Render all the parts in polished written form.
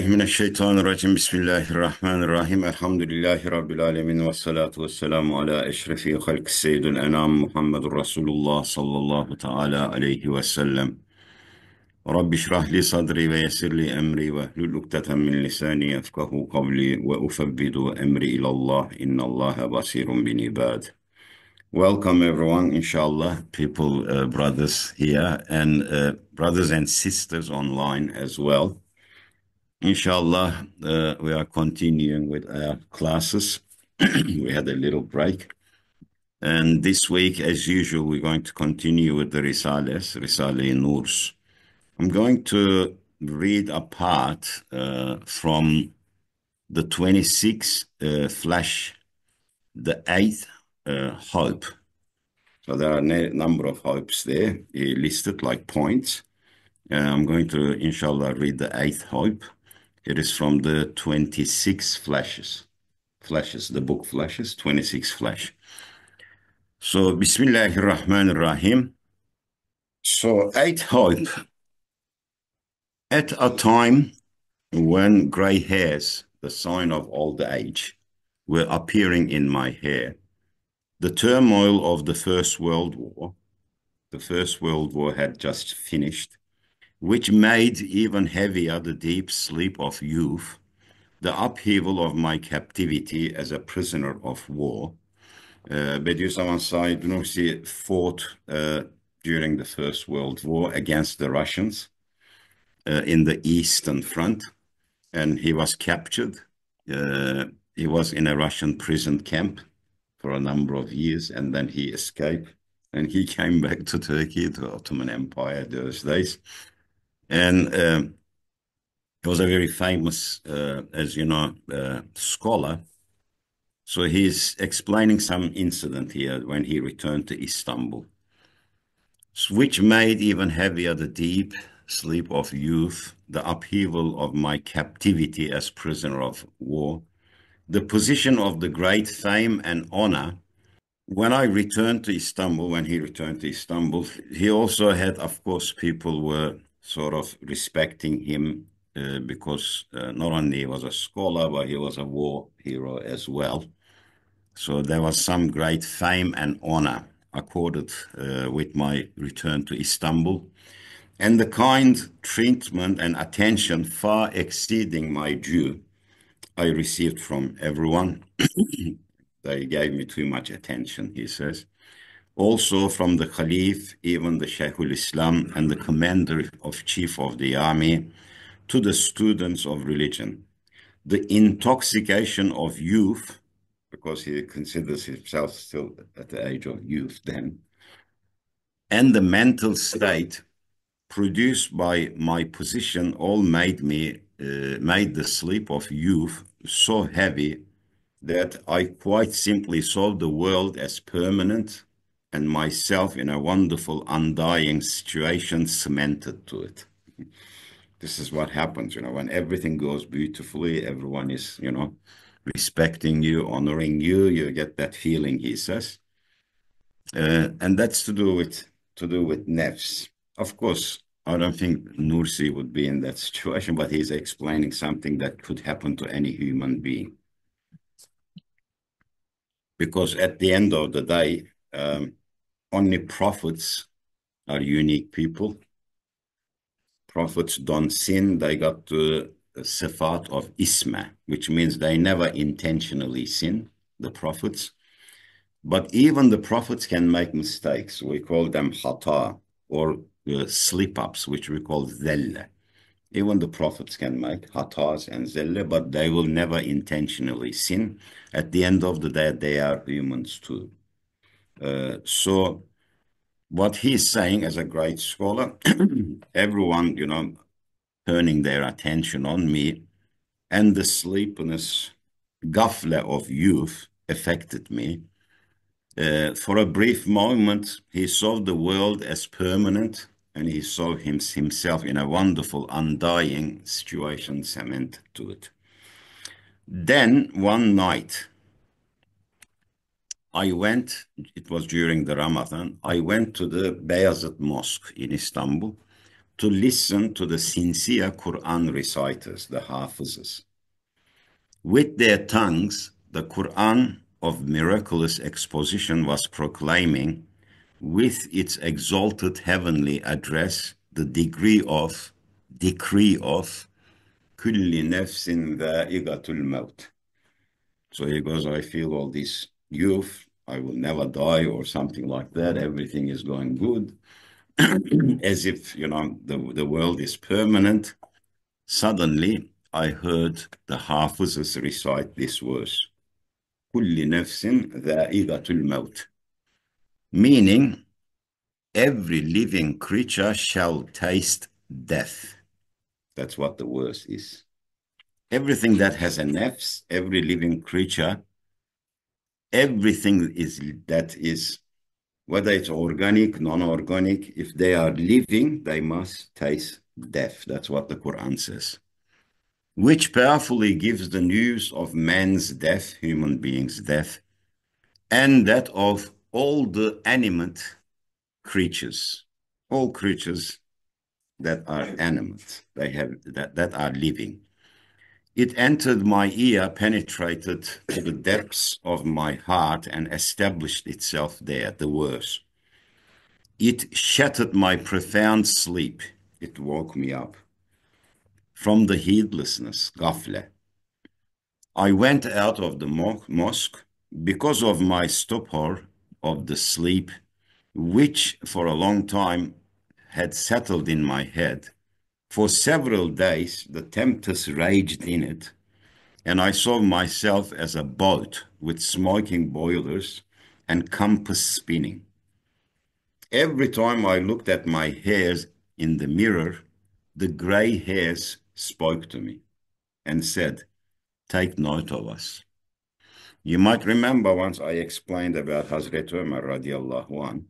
Mineşşeytanirracim. Bismillahirrahmanirrahim. Elhamdülillahi Rabbil alemin. Ve salatu ve selamu ala eşrefi halk seyyidül enam Muhammedur Resulullah sallallahu teala aleyhi ve sellem. Rabbi şrah li sadri ve yessir li emri ve hlul ukdeten min lisani yefkahu kavli ve ufevvidu emri ilallah. İnnallâhe basirun bin ibad. Welcome everyone, inshallah, people, brothers here and brothers and sisters online as well. Inshallah, we are continuing with our classes. We had a little break. And this week, as usual, we're going to continue with the Risale-i Nurs. I'm going to read a part from the 26th flash, the 8th hope. So there are a number of hopes there listed like points. I'm going to, inshallah, read the 8th hope. It is from the 26 flashes, the book Flashes, 26 flash. So, Bismillahirrahmanirrahim. So, 8 hope. At a time when gray hairs, the sign of old age, were appearing in my hair, the turmoil of the First World War, had just finished, which made even heavier the deep sleep of youth, the upheaval of my captivity as a prisoner of war. Bediüzzaman Said Nursi fought during the First World War against the Russians in the Eastern Front, and he was captured. He was in a Russian prison camp for a number of years, and then he escaped, and he came back to Turkey, to Ottoman Empire those days. And he was a very famous, as you know, scholar. So he's explaining some incident here when he returned to Istanbul, which made even heavier the deep sleep of youth, the upheaval of my captivity as prisoner of war, the position of the great fame and honor. When he returned to Istanbul, he also had, of course, people were sort of respecting him because not only he was a scholar, but he was a war hero as well. So there was some great fame and honor accorded with my return to Istanbul, and the kind treatment and attention far exceeding my due I received from everyone. They gave me too much attention, he says. Also from the Caliph, even the Shaykhul Islam and the commander of chief of the army, to the students of religion. The intoxication of youth, because he considers himself still at the age of youth then, and the mental state produced by my position all made the sleep of youth so heavy that I quite simply saw the world as permanent and myself in a wonderful undying situation cemented to it. This is what happens, when everything goes beautifully, everyone is, respecting you, honoring you, you get that feeling, he says. And that's to do with nafs. Of course, I don't think Nursi would be in that situation, but he's explaining something that could happen to any human being. Because at the end of the day, only prophets are unique people. Prophets don't sin. They got the sifat of isma, which means they never intentionally sin, the prophets. But even the prophets can make mistakes. We call them khata, or slip-ups, which we call zelle. Even the prophets can make khatas and zelle, but they will never intentionally sin. At the end of the day, they are humans too. So what he's saying as a great scholar, everyone, turning their attention on me, and the sleepiness, ghafla of youth affected me. For a brief moment, he saw the world as permanent, and he saw himself in a wonderful, undying situation cemented to it. Then, one night, it was during the Ramadan, I went to the Beyazıt Mosque in Istanbul, to listen to the sincere Quran reciters, the Hafizes. With their tongues, the Quran of miraculous exposition was proclaiming, with its exalted heavenly address, the decree of kulli nefsin dha'iqatul maut. So he goes, I feel all this youth, I will never die or something like that. Everything is going good. As if, the world is permanent. Suddenly, I heard the Hafizes recite this verse, kulli nefsin dha'iqatul maut, meaning every living creature shall taste death. That's what the verse is. Everything that has a nafs, every living creature, everything that is, whether it's organic, non-organic, if they are living, they must taste death. That's what the Quran says. Which powerfully gives the news of man's death, human beings' death, and that of all the animate creatures, all creatures that are animate, that are living. It entered my ear, penetrated to the depths of my heart, and established itself there, the verse. It shattered my profound sleep. It woke me up from the heedlessness, ghafla. I went out of the mosque because of my stupor of the sleep, which for a long time had settled in my head. For several days, the tempest raged in it, and I saw myself as a boat with smoking boilers and compass spinning. Every time I looked at my hairs in the mirror, the gray hairs spoke to me and said, take note of us. You might remember once I explained about Hazrat Ömer radiallahu anh,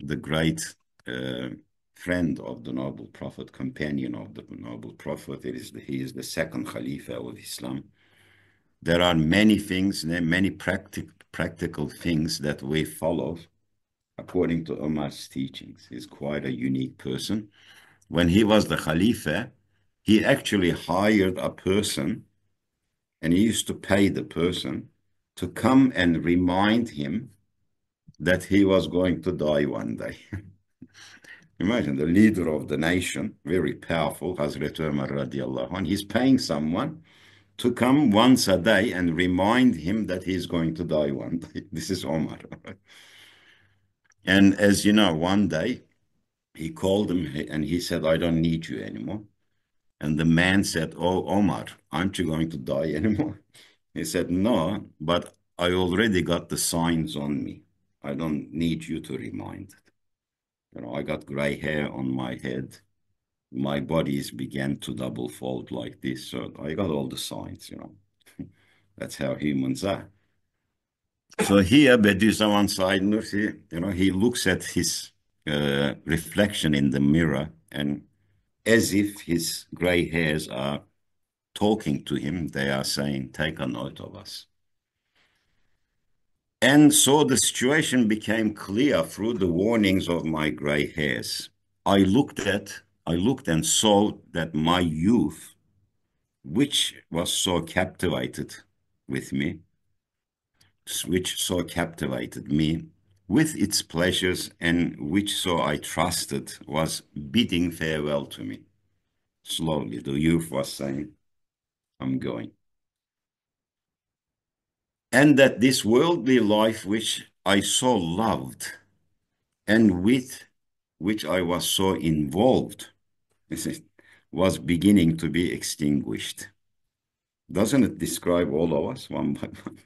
the great friend of the noble prophet, companion of the noble prophet. He is the second Khalifa of Islam. There are many things, many practical things that we follow according to Umar's teachings. He's quite a unique person. When he was the Khalifa, he actually hired a person, and he used to pay the person to come and remind him that he was going to die one day. Imagine the leader of the nation, very powerful, Hazrat Ömer radiallahu anh, he's paying someone to come once a day and remind him that he's going to die one day. This is Omar. And as you know, one day he called him and he said, I don't need you anymore. And the man said, oh, Omar, aren't you going to die anymore? He said, no, but I already got the signs on me. I don't need you to remind. I got gray hair on my head. My bodies began to double fold like this. So I got all the signs. That's how humans are. So here, Bediüzzaman Said Nursi, he looks at his reflection in the mirror, and as if his gray hairs are talking to him, they are saying, take a note of us. And so the situation became clear through the warnings of my gray hairs. I looked and saw that my youth, which was so captivated with me, which so captivated me with its pleasures, and which so I trusted, was bidding farewell to me. Slowly, the youth was saying, I'm going. And that this worldly life which I so loved and with which I was so involved was beginning to be extinguished. Doesn't it describe all of us one by one?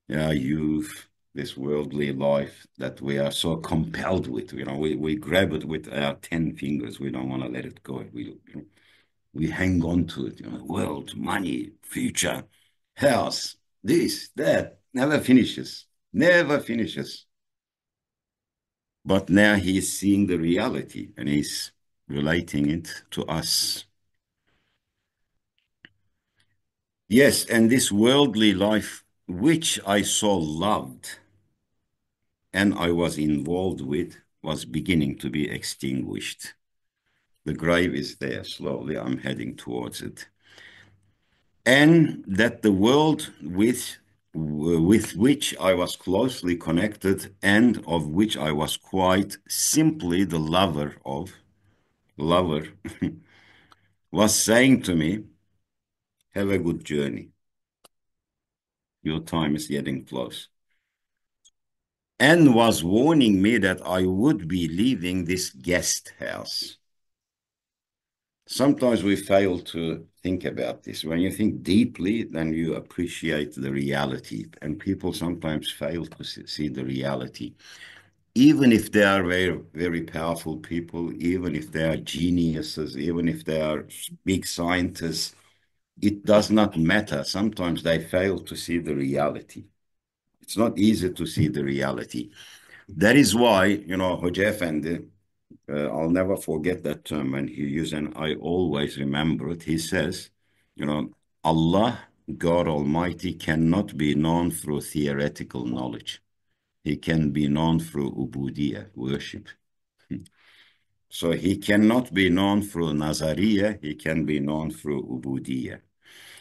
Yeah, youth, this worldly life that we are so compelled with. We grab it with our 10 fingers. We don't want to let it go. We hang on to it. World, money, future, house, this, that, never finishes. Never finishes. But now he is seeing the reality and he's relating it to us. Yes, and this worldly life, which I so loved and I was involved with, was beginning to be extinguished. The grave is there. Slowly, I'm heading towards it. And that the world with which I was closely connected and of which I was quite simply the lover, was saying to me, have a good journey. Your time is getting close. And was warning me that I would be leaving this guest house. Sometimes we fail to think about this. When you think deeply, then you appreciate the reality. And people sometimes fail to see the reality. Even if they are very, very powerful people, even if they are geniuses, even if they are big scientists, it does not matter. Sometimes they fail to see the reality. It's not easy to see the reality. That is why, Hoca Efendi, I'll never forget that term when he used, and I always remember it. He says, Allah, God Almighty, cannot be known through theoretical knowledge. He can be known through ubudiyah, worship. So he cannot be known through nazariya, he can be known through ubudiyah.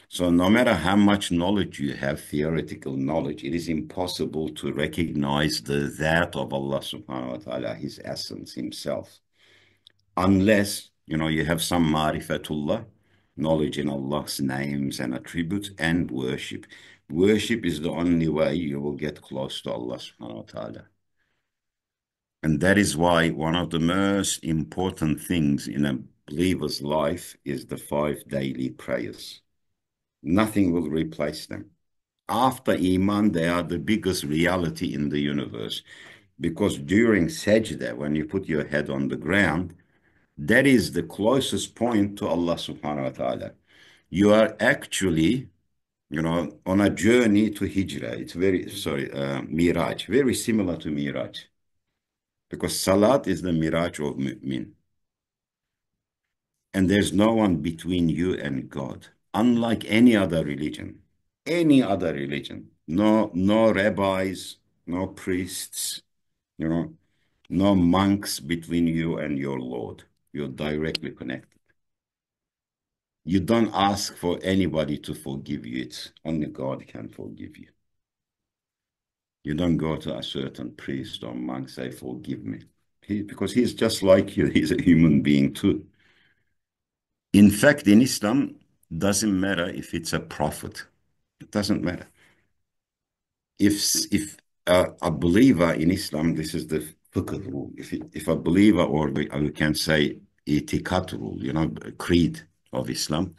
So no matter how much knowledge you have, theoretical knowledge, it is impossible to recognize the that of Allah subhanahu wa ta'ala, his essence, himself. Unless, you have some marifatullah, knowledge in Allah's names and attributes, and worship. Worship is the only way you will get close to Allah subhanahu wa ta'ala. And that is why one of the most important things in a believer's life is the 5 daily prayers. Nothing will replace them. After Iman, they are the biggest reality in the universe. Because during sajda, when you put your head on the ground, that is the closest point to Allah subhanahu wa ta'ala. You are actually, on a journey to hijrah. It's miraj, very similar to miraj. Because salat is the miraj of mu'min. And there's no one between you and God. Unlike any other religion. No rabbis, no priests, no monks between you and your Lord. You're directly connected. You don't ask for anybody to forgive you. It's only God can forgive you. You don't go to a certain priest or monk, say, forgive me. Because he's just like you. He's a human being too. In fact, in Islam, doesn't matter if it's a prophet. It doesn't matter. If a believer in Islam, this is the fiqh rule. If a believer, or we can say itiqad rule, creed of Islam,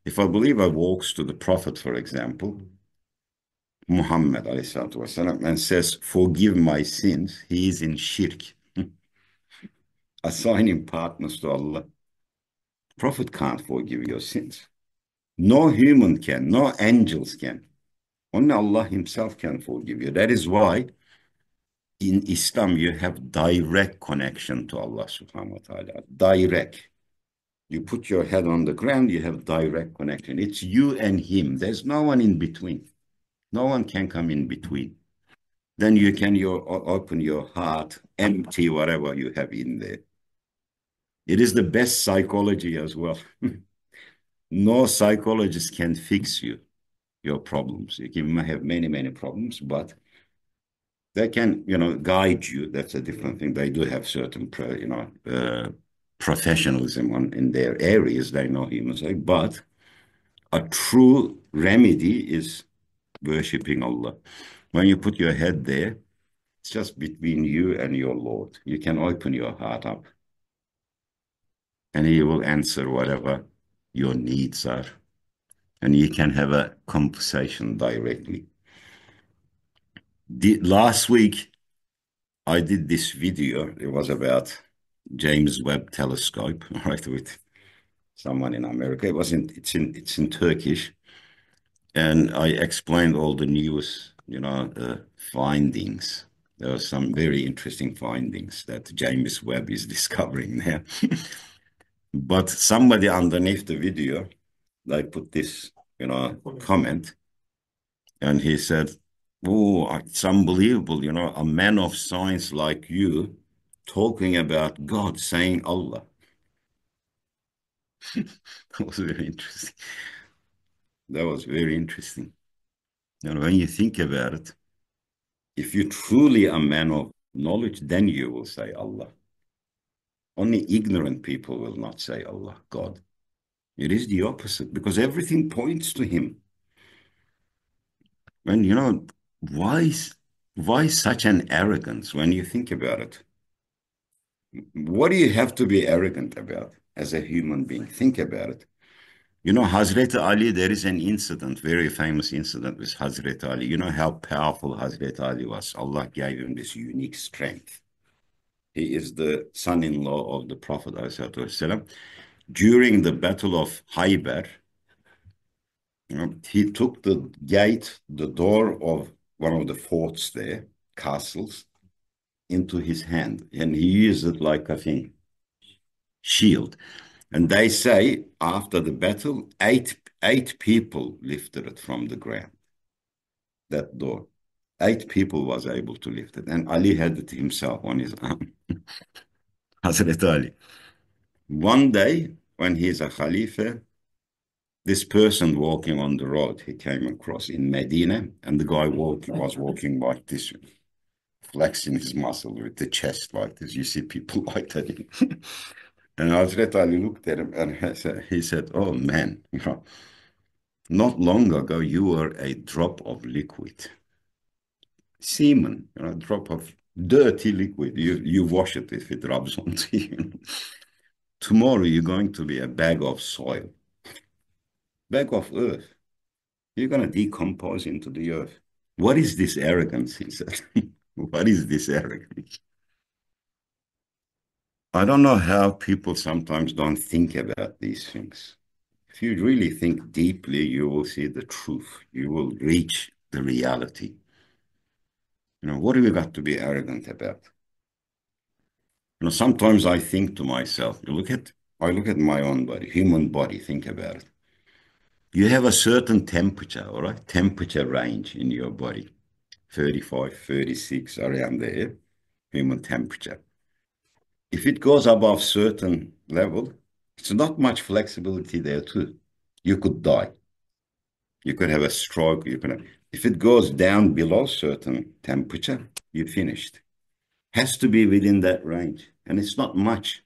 if a believer walks to the prophet, for example, Muhammad والسلام, and says, forgive my sins, he is in shirk, assigning partners to Allah. Prophet can't forgive your sins. No human can, no angels can. Only Allah himself can forgive you. That is why in Islam you have direct connection to Allah subhanahu wa ta'ala. Direct. You put your head on the ground, you have direct connection. It's you and him. There's no one in between. No one can come in between. Then you can open your heart, empty whatever you have in there. It is the best psychology as well. No psychologist can fix your problems. You may have many, many problems, but they can, guide you. That's a different thing. They do have certain, professionalism in their areas. They know human psyche, but a true remedy is worshipping Allah. When you put your head there, it's just between you and your Lord. You can open your heart up, and He will answer whatever your needs are, and you can have a conversation directly. Last week, I did this video. It was about James Webb Telescope, right, with someone in America. It's in Turkish, and I explained all the news, findings. There are some very interesting findings that James Webb is discovering there. But somebody underneath the video, they put this, comment, and he said, oh, it's unbelievable, a man of science like you talking about God, saying Allah. That was very interesting. That was very interesting. And when you think about it, if you truly a man of knowledge, then you will say Allah. Only ignorant people will not say Allah, God. It is the opposite because everything points to him. And why, why such an arrogance when you think about it? What do you have to be arrogant about as a human being? Think about it. Hazret Ali, there is an incident, very famous incident with Hazret Ali. You know how powerful Hazret Ali was. Allah gave him this unique strength. He is the son-in-law of the Prophet ﷺ. During the Battle of Khaybar, he took the gate, the door of one of the forts there, castles, into his hand, and he used it like a thing, shield. And they say after the battle, eight people lifted it from the ground, that door. 8 people was able to lift it. And Ali had it himself on his arm. Hazret Ali. One day, when he's a Khalifa, this person walking on the road, he came across in Medina, and the guy was walking like this, flexing his muscle with the chest like this. You see people like that. And Hazret Ali looked at him and he said, oh man, not long ago you were a drop of liquid. Semen, a drop of dirty liquid. You wash it if it rubs onto you. Tomorrow you're going to be a bag of soil, bag of earth. You're going to decompose into the earth. What is this arrogance, he said. What is this arrogance? I don't know how people sometimes don't think about these things. If you really think deeply, you will see the truth. You will reach the reality. What do we got to be arrogant about? Sometimes I think to myself, I look at my own body, human body, think about it. You have a certain temperature, all right? Temperature range in your body, 35, 36, around there, human temperature. If it goes above certain level, it's not much flexibility there too. You could die. You could have a stroke. If it goes down below certain temperature, you're finished. Has to be within that range. And it's not much.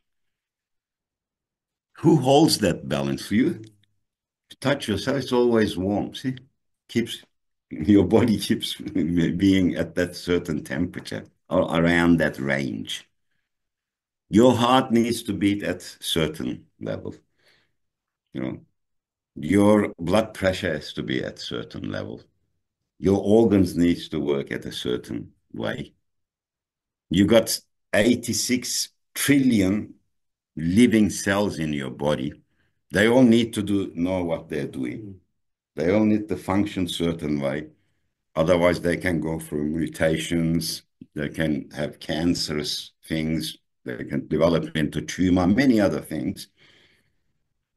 Who holds that balance for you? Touch yourself, it's always warm. See? Your body keeps being at that certain temperature or around that range. Your heart needs to beat at certain level. Your blood pressure has to be at certain level. Your organs needs to work at a certain way. You got 86 trillion living cells in your body. They all need to know what they're doing. They all need to function certain way. Otherwise, they can go through mutations. They can have cancerous things. They can develop into tumor, many other things.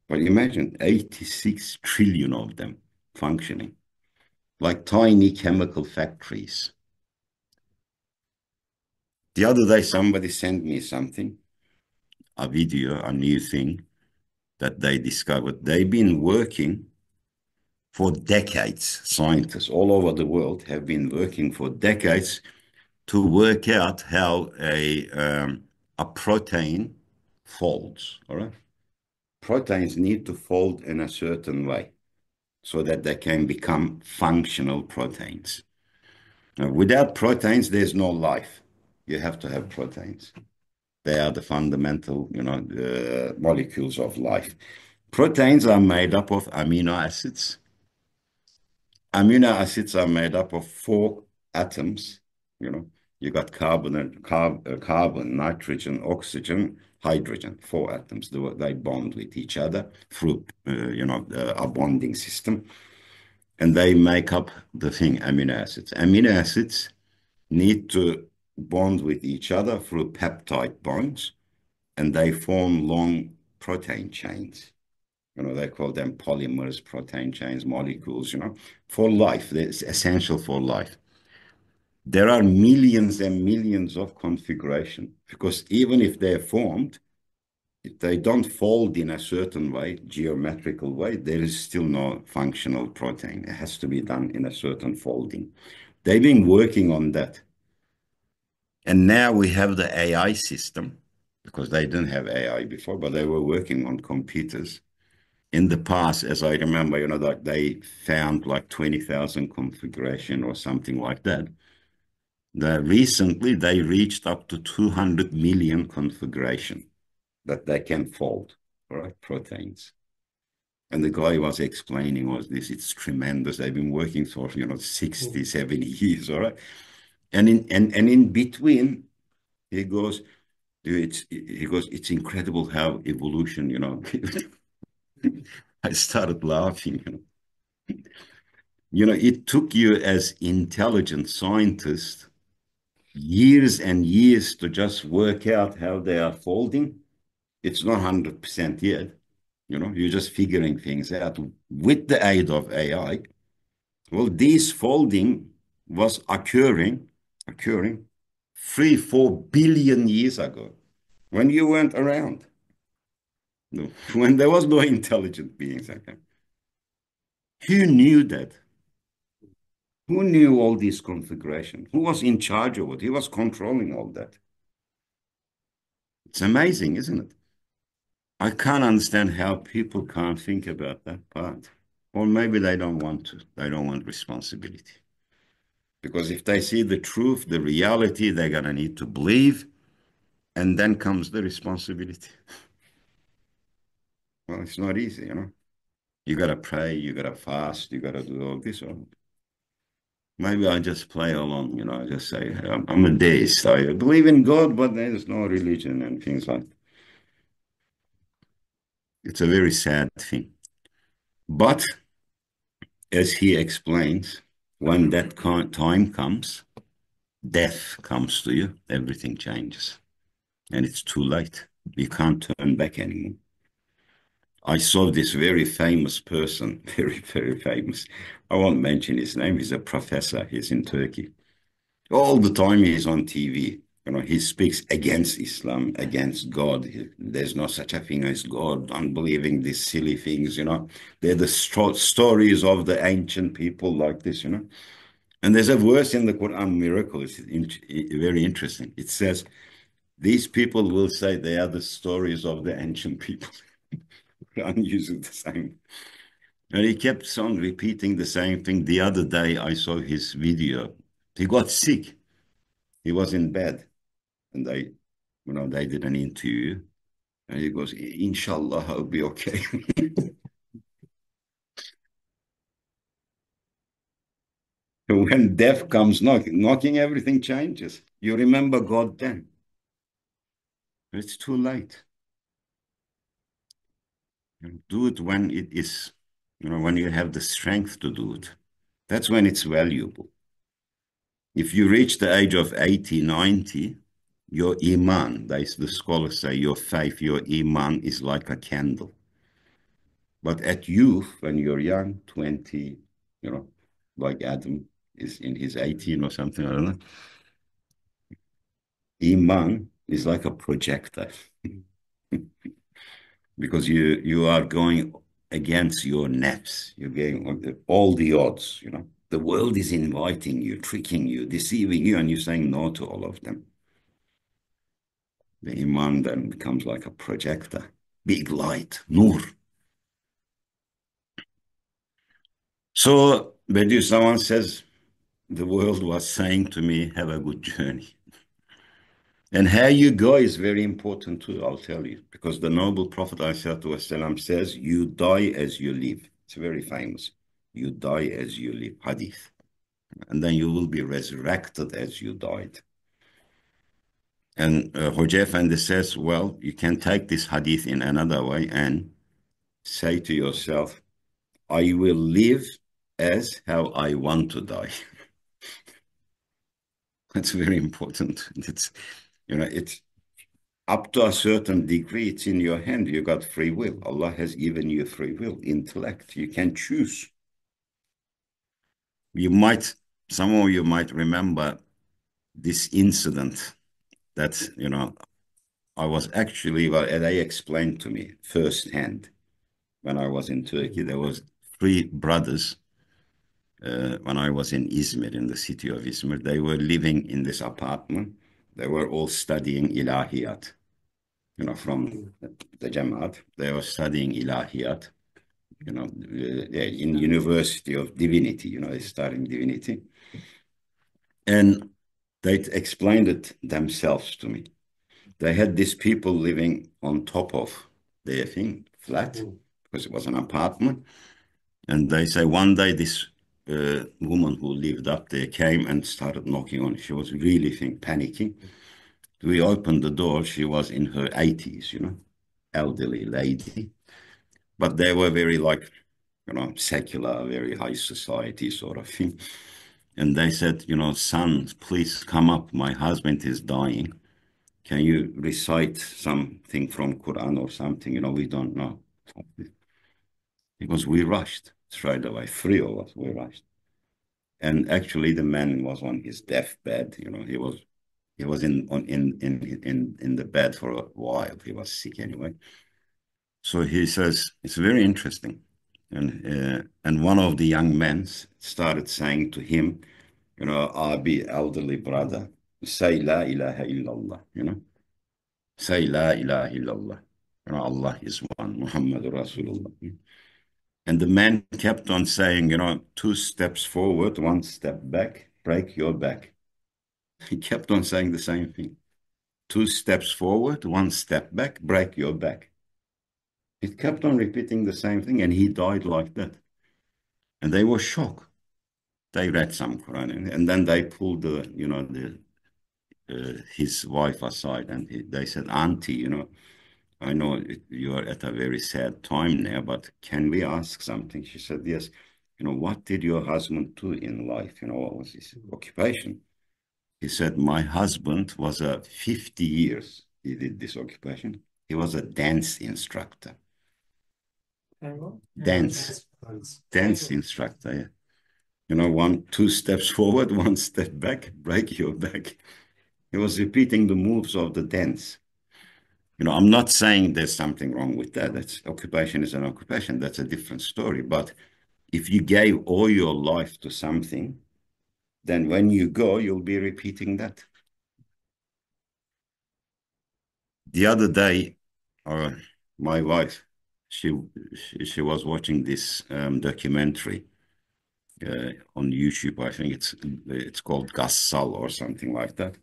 But imagine 86 trillion of them functioning like tiny chemical factories. The other day, somebody sent me something, a video, a new thing that they discovered. They've been working for decades. Scientists all over the world have been working for decades to work out how a protein folds. All right, proteins need to fold in a certain way so that they can become functional proteins. Now, without proteins, there's no life. You have to have proteins. They are the fundamental, molecules of life. Proteins are made up of amino acids. Amino acids are made up of 4 atoms. You got carbon, nitrogen, oxygen, hydrogen, 4 atoms. They bond with each other through, a bonding system. And they make up the thing, amino acids. Amino acids need to bond with each other through peptide bonds, and they form long protein chains. They call them polymers, protein chains, molecules, for life. It's essential for life. there are millions and millions of configuration, because even if they're formed, if they don't fold in a certain way, geometrical way, there is still no functional protein. It has to be done in a certain folding. They've been working on that. And now we have the AI system, because they didn't have AI before, but they were working on computers. In the past, as I remember, like they found like 20,000 configuration or something like that. Recently, they reached up to 200 million configuration that they can fold, all right, proteins. And the guy was explaining was this, it's tremendous. They've been working for, 60, 70 years, all right? And in between, he goes, it's incredible how evolution, I started laughing. It took you as intelligent scientists years and years to just work out how they are folding. It's not 100% yet. You're just figuring things out with the aid of AI. Well, this folding was occurring 3-4 billion years ago when you weren't around. No, when there was no intelligent beings. Okay. Who knew that? Who knew all this configuration? Who was in charge of it? Who was controlling all that? It's amazing, isn't it? I can't understand how people can't think about that part. Or maybe they don't want to. They don't want responsibility. Because if they see the truth, the reality, they're going to need to believe. And then comes the responsibility. Well, it's not easy. You got to pray, you got to fast, you got to do all this. Or maybe I just play along, I just say, I'm a deist. I believe in God, but there's no religion and things like that. It's a very sad thing. But as he explains, when that time comes, death comes to you, everything changes. And it's too late. You can't turn back anymore. I saw this very famous person, very, very famous. I won't mention his name. He's a professor. He's in Turkey. All the time he's on TV. He speaks against Islam, against God. There's no such a thing as God, unbelieving these silly things, They're the stories of the ancient people like this, And there's a verse in the Quran, miracle. It's very interesting. It says, these people will say they are the stories of the ancient people. Quran uses the same. And he kept on repeating the same thing. The other day, I saw his video. He got sick. He was in bed. And they did an interview. And he goes, Inshallah, I'll be okay. When death comes knocking, everything changes. You remember God then. It's too late. Do it when it is, when you have the strength to do it. That's when it's valuable. If you reach the age of 80, 90, your iman, the scholars say, your faith, your iman is like a candle. But at youth, when you're young, 20, like Adam is in his 18 or something, I don't know. Iman is like a projector because you are going against your nafs. You're getting all the odds, The world is inviting you, tricking you, deceiving you, and you're saying no to all of them. The Iman then becomes like a projector, big light, nur. So, someone says, the world was saying to me, have a good journey. And how you go is very important too, I'll tell you, because the noble Prophet ﷺ says, you die as you live. It's very famous. You die as you live, hadith. And then you will be resurrected as you died. And Hoca Efendi says, well, you can take this hadith in another way and say to yourself, I will live as how I want to die. That's very important. It's up to a certain degree, it's in your hand. You got free will. Allah has given you free will, intellect. You can choose. Some of you might remember this incident that, I was actually, well, they explained to me firsthand when I was in Turkey. There was three brothers when I was in Izmir, in the city of Izmir. They were living in this apartment. They were all studying ilahiyat, from the Jamaat. They were studying ilahiyat, in University of Divinity, they studying divinity. And they explained it themselves to me. They had these people living on top of their flat, because it was an apartment. And they say one day this woman who lived up there came and started knocking on it. She was really panicking. We opened the door. She was in her 80s, elderly lady. But they were very secular, very high society sort of thing. And they said, son, please come up. My husband is dying. Can you recite something from Quran or something? We don't know. Because we rushed straight away. Three of us, we rushed. And actually the man was on his deathbed. He was in the bed for a while. He was sick anyway. So he says, it's very interesting. And one of the young men started saying to him, Abi, elderly brother, say La ilaha illallah, say La ilaha illallah. Allah is one, Muhammadur Rasulullah. And the man kept on saying, 2 steps forward, 1 step back, break your back. He kept on saying the same thing. 2 steps forward, 1 step back, break your back. It kept on repeating the same thing, and he died like that. And they were shocked. They read some Quran, and then they pulled his wife aside, and they said, Auntie, I know you are at a very sad time now, but can we ask something? She said, yes. What did your husband do in life? What was his occupation? He said, my husband was 50 years. He did this occupation. He was a dance instructor. Dance instructor, yeah. 2 steps forward, 1 step back, break your back. He was repeating the moves of the dance. I'm not saying there's something wrong with that. That's occupation is an occupation. That's a different story. But if you gave all your life to something, then when you go, you'll be repeating that. The other day, my wife, she was watching this documentary on YouTube. I think it's called Gassal or something like that.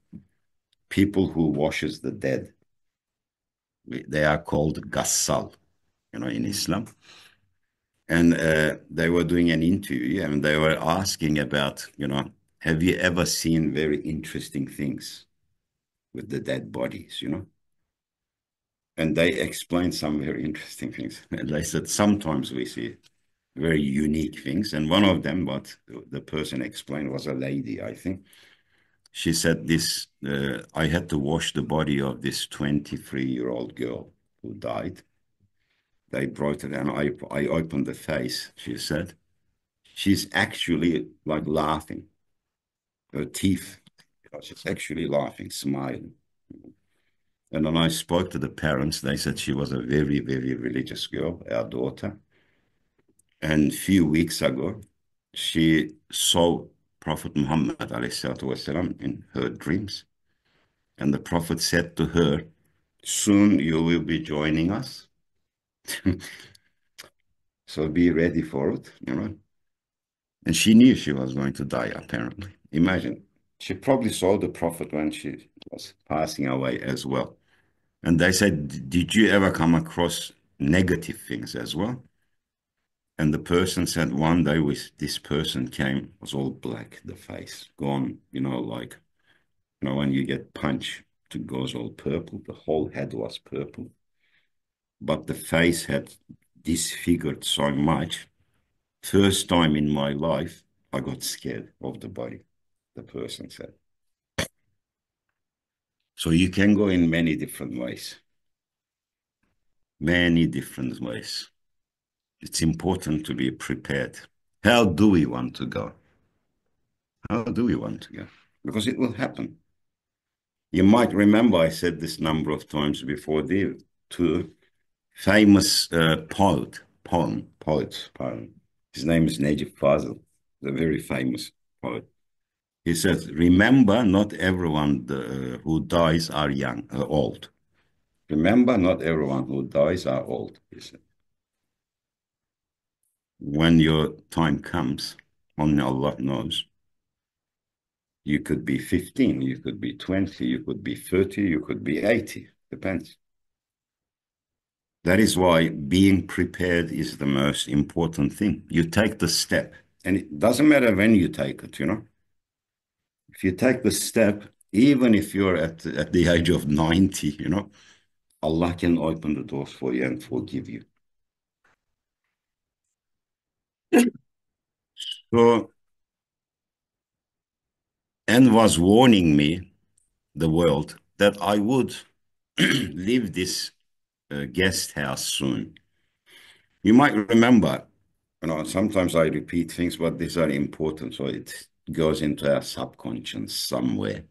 People who washes the dead. They are called Gassal, in Islam. And they were doing an interview, and they were asking about, have you ever seen very interesting things with the dead bodies, And they explained some very interesting things. And they said, sometimes we see very unique things. And one of them, what the person explained, was a lady, I think. She said this, I had to wash the body of this 23-year-old girl who died. They brought it, and I opened the face, she said. She's actually like laughing. Her teeth, she's actually laughing, smiling. And when I spoke to the parents, they said she was a very, very religious girl, our daughter. And a few weeks ago, she saw Prophet Muhammad والسلام, in her dreams. And the Prophet said to her, soon you will be joining us. So be ready for it, And she knew she was going to die, apparently. Imagine, she probably saw the Prophet when she was passing away as well. And they said, did you ever come across negative things as well? And the person said, one day this person came, was all black, the face, gone, when you get punched, it goes all purple. The whole head was purple. But the face had disfigured so much. First time in my life, I got scared of the body, the person said. So you can go in many different ways. Many different ways. It's important to be prepared. How do we want to go? How do we want to go? Because it will happen. You might remember I said this number of times before. The two famous poet. His name is Najib Fazil, the very famous poet. He says, "Remember, not everyone who dies are young, old. Remember, not everyone who dies are old." He said, "When your time comes, only Allah knows. You could be 15, you could be 20, you could be 30, you could be 80. Depends." That is why being prepared is the most important thing. You take the step, and it doesn't matter when you take it, you know. If you take the step, even if you're at the age of 90, you know, Allah can open the doors for you and forgive you. So, and was warning me, the world, that I would leave this guest house soon. You might remember, you know, sometimes I repeat things, but these are important, so it goes into our subconscious somewhere.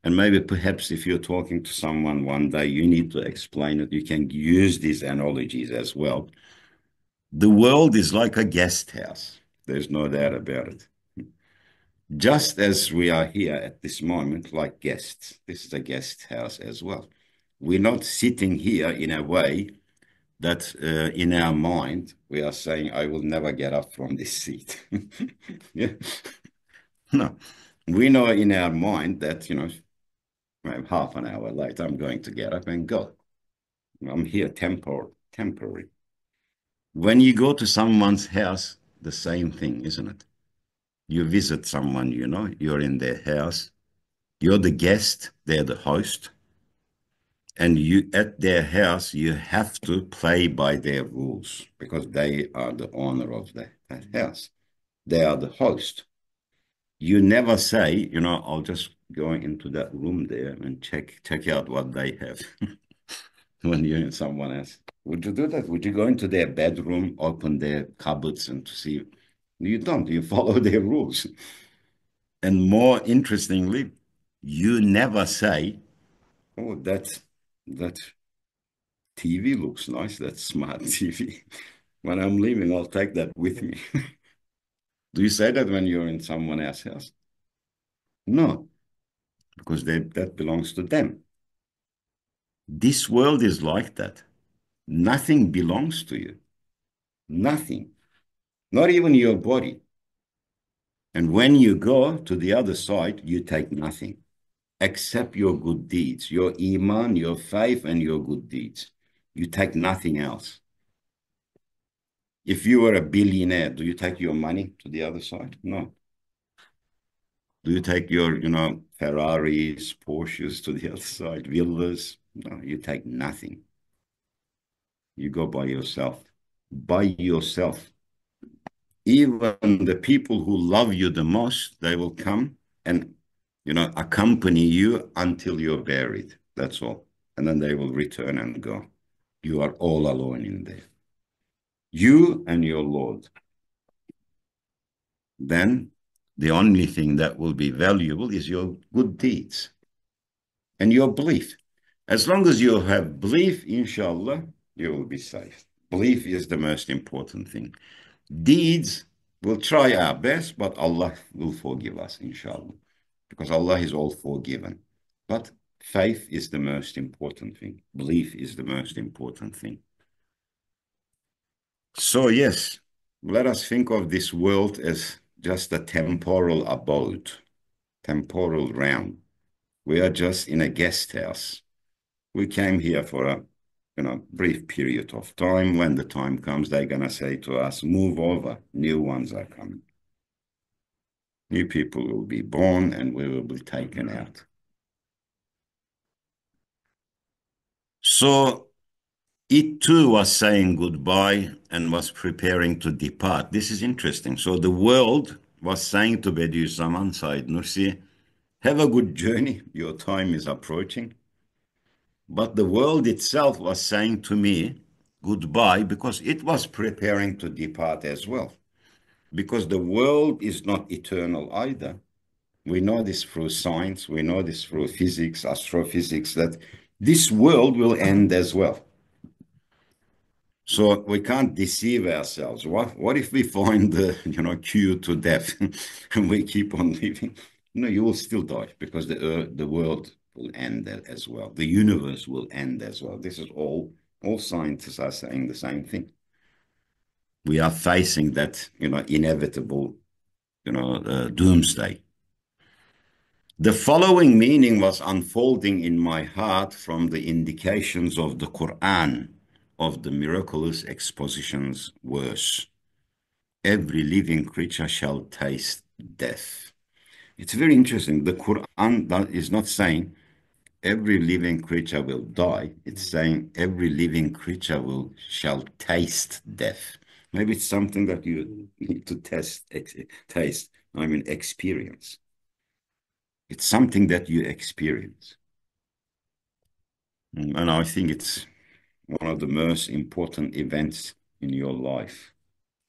And maybe perhaps if you're talking to someone one day, you need to explain it. You can use these analogies as well. The world is like a guest house. There's no doubt about it. Just as we are here at this moment, like guests, this is a guest house as well. We're not sitting here in a way that in our mind we are saying, "I will never get up from this seat." Yeah. No, we know in our mind that, you know, half an hour later, I'm going to get up and go. I'm here temporary. When you go to someone's house, the same thing, isn't it? You visit someone, you know, you're in their house. You're the guest, they're the host. And you at their house, you have to play by their rules because they are the owner of that house. They are the host. You never say, you know, "I'll just go into that room there and check out what they have." When you're in someone else. Would you do that? Would you go into their bedroom, open their cupboards and to see? You don't. You follow their rules. And more interestingly, you never say, "Oh, that TV looks nice, that smart TV. When I'm leaving, I'll take that with me." Do you say that when you're in someone else's house? No, because that belongs to them. This world is like that. Nothing belongs to you. Nothing. Not even your body. And when you go to the other side, you take nothing except your good deeds, your iman, your faith, and your good deeds. You take nothing else. If you were a billionaire, do you take your money to the other side? No. Do you take your, you know, Ferraris, Porsches to the other side, villas? No, you take nothing. You go by yourself. By yourself. Even the people who love you the most, they will come and, you know, accompany you until you're buried. That's all. And then they will return and go. You are all alone in there. You and your Lord. Then the only thing that will be valuable is your good deeds and your belief. As long as you have belief, inshallah, you will be safe. Belief is the most important thing. Deeds, we'll try our best, but Allah will forgive us, inshallah, because Allah is all forgiven. But faith is the most important thing. Belief is the most important thing. So, yes, let us think of this world as just a temporal abode, temporal realm. We are just in a guest house. We came here for a brief period of time. When the time comes, they're going to say to us, "Move over, new ones are coming." New people will be born and we will be taken out. So it too was saying goodbye and was preparing to depart. This is interesting. So the world was saying to Bediüzzaman Said Nursi, "Have a good journey. Your time is approaching." But the world itself was saying to me goodbye because it was preparing to depart as well. Because the world is not eternal either. We know this through science, we know this through physics, astrophysics, that this world will end as well. So we can't deceive ourselves. What if we find the cure to death and we keep on living? No, you will still die because the world will end as well. The universe will end as well. This is all scientists are saying the same thing. We are facing that inevitable doomsday. The following meaning was unfolding in my heart from the indications of the Quran, of the miraculous expositions verse. Every living creature shall taste death. It's very interesting. The Quran is not saying every living creature will die. It's saying every living creature shall taste death. Maybe it's something that you need to taste. I mean, experience. It's something that you experience. And I think it's one of the most important events in your life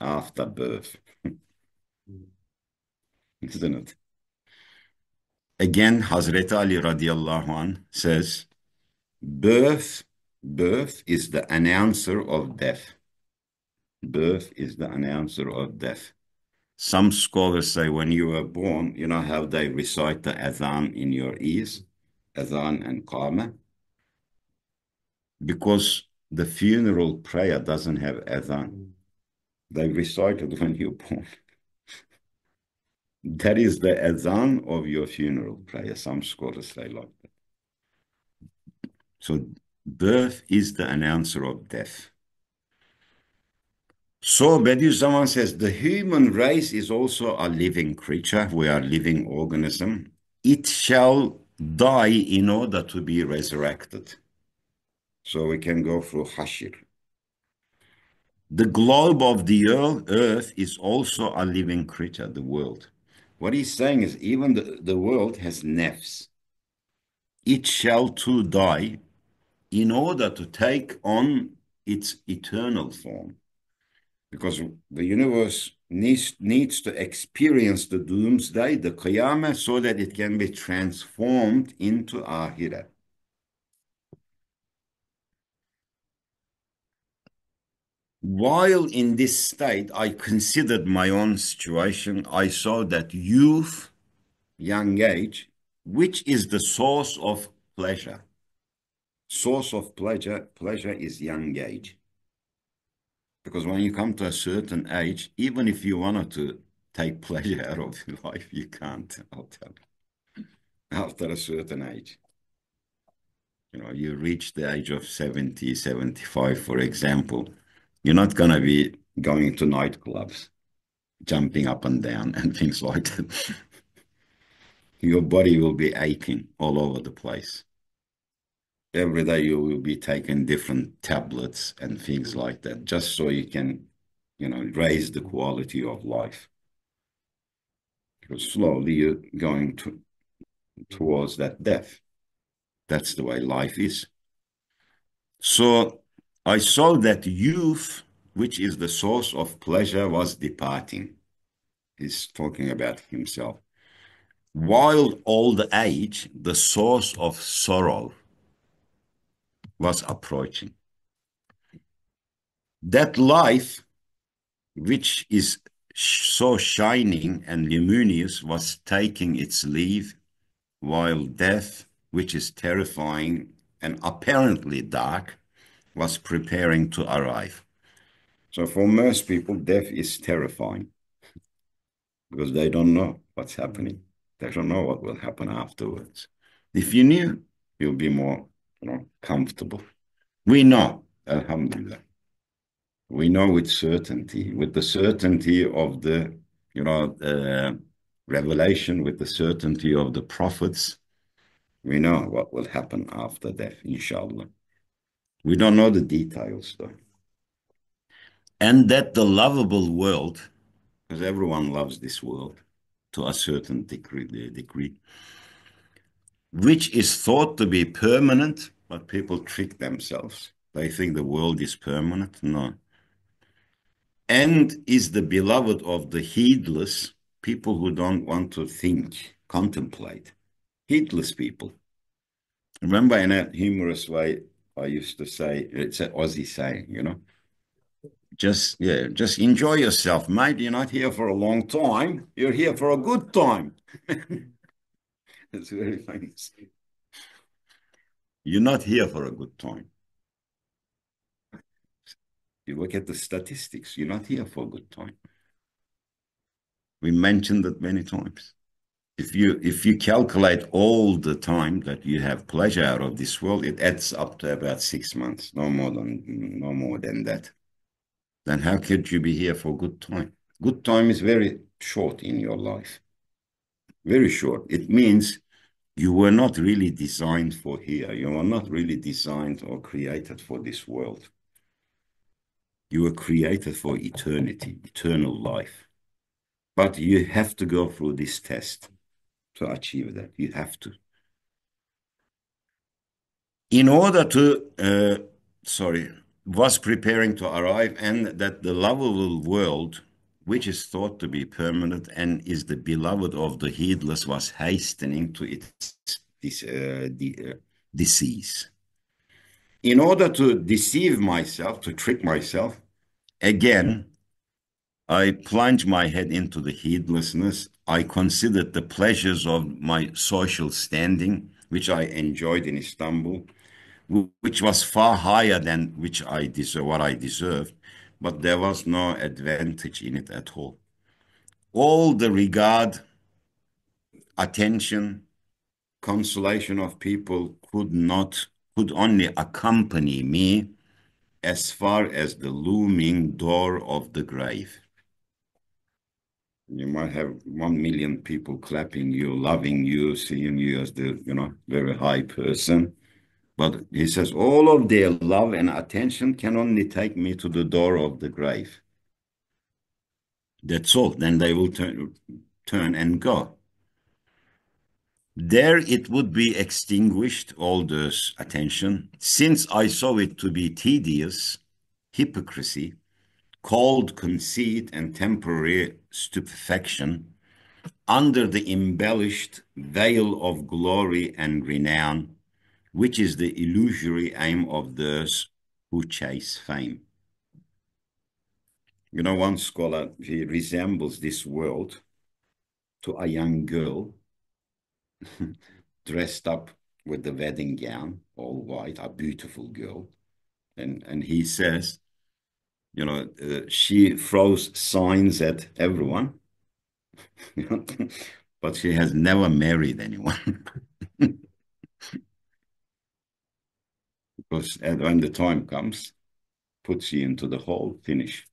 after birth, isn't it? Again, Hazreti Ali radiallahu anh says, birth is the announcer of death. Birth is the announcer of death. Some scholars say when you were born, you know how they recite the adhan in your ears, adhan and qama, because the funeral prayer doesn't have adhan. They recite it when you're born. That is the adhan of your funeral prayer. Some scholars say like that. So birth is the announcer of death. So Bediüzzaman says the human race is also a living creature. We are a living organism. It shall die in order to be resurrected. So we can go through Hashir. The globe of the earth is also a living creature, the world. What he's saying is even the world has nafs. It shall too die in order to take on its eternal form. Because the universe needs to experience the doomsday, the qiyamah, so that it can be transformed into akhirah. While in this state, I considered my own situation. I saw that youth, young age, which is the source of pleasure. Source of pleasure is young age. Because when you come to a certain age, even if you wanted to take pleasure out of your life, you can't, I'll tell you. After a certain age. You reach the age of 70, 75, for example, you're not going to be going to nightclubs, jumping up and down and things like that. Your body will be aching all over the place. Every day you will be taking different tablets and things like that, just so you can, raise the quality of life. Because slowly you're going towards that death. That's the way life is. So I saw that youth, which is the source of pleasure, was departing. He's talking about himself. While old age, the source of sorrow, was approaching. That life, which is so shining and luminous, was taking its leave, while death, which is terrifying and apparently dark, was preparing to arrive. So for most people, death is terrifying because they don't know what's happening. They don't know what will happen afterwards. If you knew, you'll be more, comfortable. We know, alhamdulillah. We know with certainty, with the certainty of the, revelation, with the certainty of the prophets, we know what will happen after death, inshallah. We don't know the details, though. And that the lovable world, because everyone loves this world to a certain degree, which is thought to be permanent, but people trick themselves. They think the world is permanent. No. And is the beloved of the heedless, people who don't want to think contemplate. Heedless people. Remember, in a humorous way, I used to say, it's an Aussie saying, just enjoy yourself, mate. You're not here for a long time. You're here for a good time. It's very funny. You're not here for a good time. You look at the statistics. You're not here for a good time. We mentioned it many times. If you calculate all the time that you have pleasure out of this world, it adds up to about 6 months, no more than that. Then how could you be here for good time? Good time is very short in your life. Very short. It means you were not really designed for here. You were not really designed or created for this world. You were created for eternity, eternal life. But you have to go through this test to achieve that. You have to. In order to, was preparing to arrive, and that the lovable world, which is thought to be permanent and is the beloved of the heedless, was hastening to its disease. In order to deceive myself, to trick myself, again, I plunged my head into the heedlessness. I considered the pleasures of my social standing, which I enjoyed in Istanbul, which was far higher than what I deserved, but there was no advantage in it at all. All the regard, attention, consolation of people could only accompany me as far as the looming door of the grave. You might have 1 million people clapping you, loving you, seeing you as the, very high person. But he says, all of their love and attention can only take me to the door of the grave. That's all. Then they will turn and go. There it would be extinguished, all this attention, since I saw it to be tedious, hypocrisy, cold conceit, and temporary stupefaction, under the embellished veil of glory and renown, which is the illusory aim of those who chase fame. One scholar, he resembles this world to a young girl dressed up with the wedding gown, all white, a beautiful girl. And he says, she throws signs at everyone, but she has never married anyone. Because when the time comes, puts you into the hole, finish.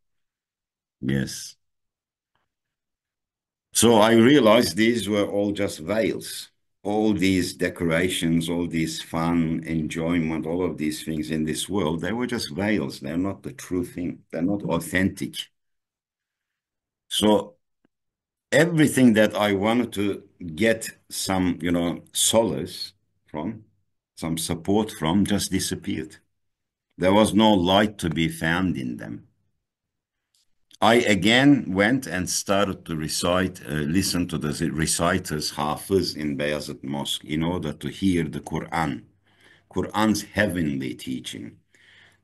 Yes. So I realized these were all just veils. All these decorations, all this fun, enjoyment, all of these things in this world, they were just veils. They're not the true thing. They're not authentic. So everything that I wanted to get some, solace from, some support from, just disappeared. There was no light to be found in them. I again went and started to listen to the reciters, Hafiz in Bayazid Mosque, in order to hear the Quran's heavenly teaching,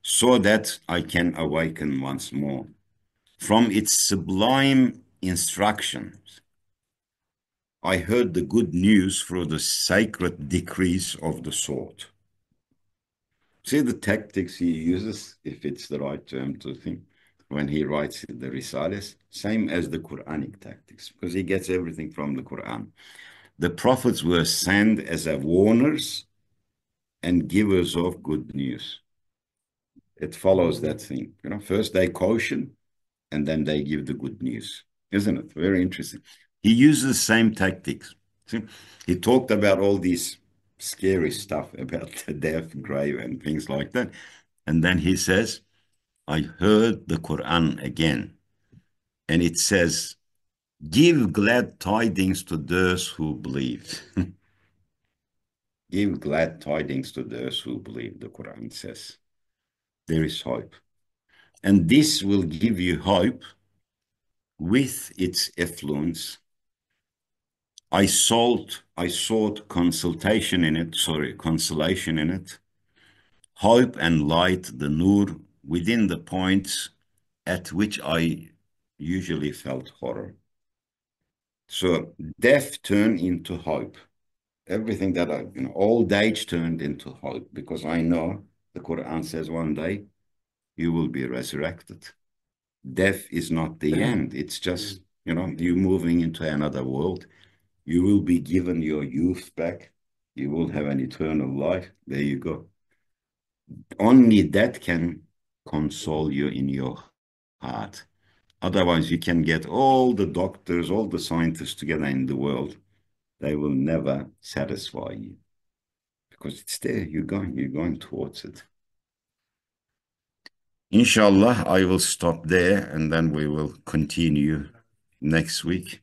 so that I can awaken once more from its sublime instructions. I heard the good news through the sacred decrees of the sword. See the tactics he uses, if it's the right term to think, when he writes the Risales, same as the Quranic tactics, because he gets everything from the Quran. The prophets were sent as warners and givers of good news. It follows that thing. First they caution, and then they give the good news. Isn't it? Very interesting. He uses the same tactics. See? He talked about all these scary stuff about the death, grave, and things like that. And then he says, I heard the Quran again, and it says, give glad tidings to those who believe. Give glad tidings to those who believe, the Quran says. There is hope. And this will give you hope with its influence I sought consultation in it, sorry, consolation in it, hope and light, the nur, within the points at which I usually felt horror. So death turned into hope. Everything that old age turned into hope, because I know the Quran says one day you will be resurrected. Death is not the end. It's just, you moving into another world. You will be given your youth back. You will have an eternal life. There you go. Only that can console you in your heart. Otherwise, you can get all the doctors, all the scientists together in the world. They will never satisfy you because it's there. You're going towards it. Inshallah, I will stop there and then we will continue next week.